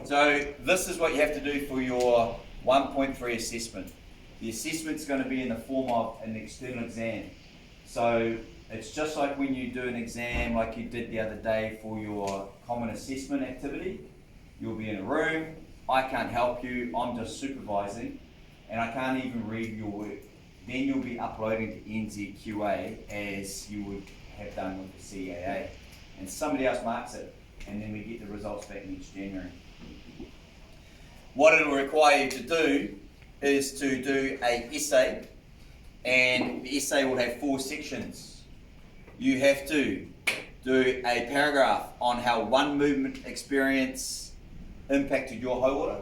So this is what you have to do for your 1.3 assessment. The assessment's going to be in the form of an external exam. So it's just like when you do an exam like you did the other day for your common assessment activity. You'll be in a room, I can't help you, I'm just supervising, and I can't even read your work. Then you'll be uploading to NZQA as you would have done with the CAA. And somebody else marks it, and then we get the results back next January. What it'll require you to do is to do an essay, and the essay will have 4 sections. You have to do a paragraph on how one movement experience impacted your whole order,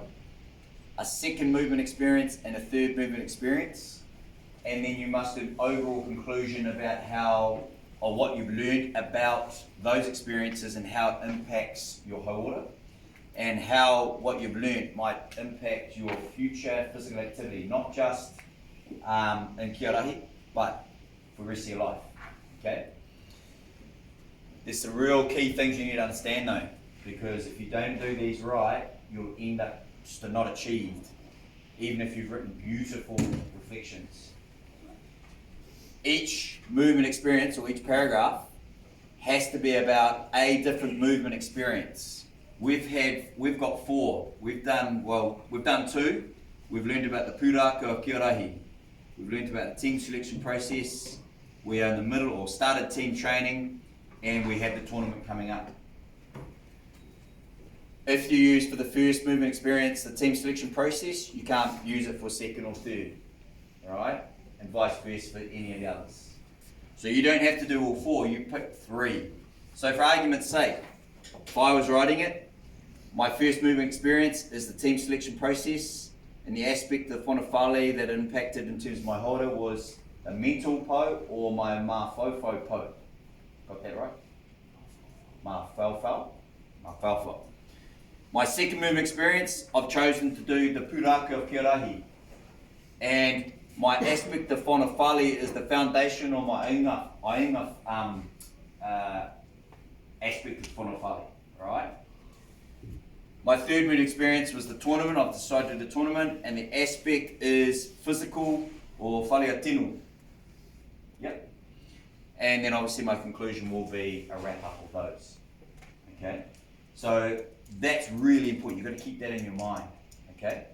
a second movement experience, and a third movement experience. And then you must do an overall conclusion about how, or what you've learned about those experiences and how it impacts your whole order, and how what you've learned might impact your future physical activity, not just in kia rahi, but for the rest of your life. Okay? There's some real key things you need to understand though, because if you don't do these right, you'll end up just not achieved, even if you've written beautiful reflections. Each movement experience or each paragraph has to be about a different movement experience. We've got 4. We've done 2. We've learned about the pūrākau of kia rahi. We've learned about the team selection process. We are in the middle or started team training, and we have the tournament coming up. If you use for the first movement experience the team selection process, you can't use it for second or third, alright? And vice versa for any of the others. So you don't have to do all 4, you pick 3. So for argument's sake, if I was writing it, my first movement experience is the team selection process, and the aspect of whanawhale that impacted in terms of my holder was a mental po or my mawhauwhau po. Got that right? Mawhauwhau. My second movement experience, I've chosen to do the pūrākau of kia rahi. And my aspect of whanawhale is the foundation or my ainga aspect of whanawhale, right? My third movement experience was the tournament. I've decided to do the tournament, and the aspect is physical or whare tinu. Yep. And then obviously my conclusion will be a wrap up of those. Okay? So that's really important. You've got to keep that in your mind. Okay?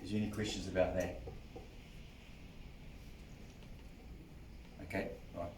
Is there any questions about that? Okay, right.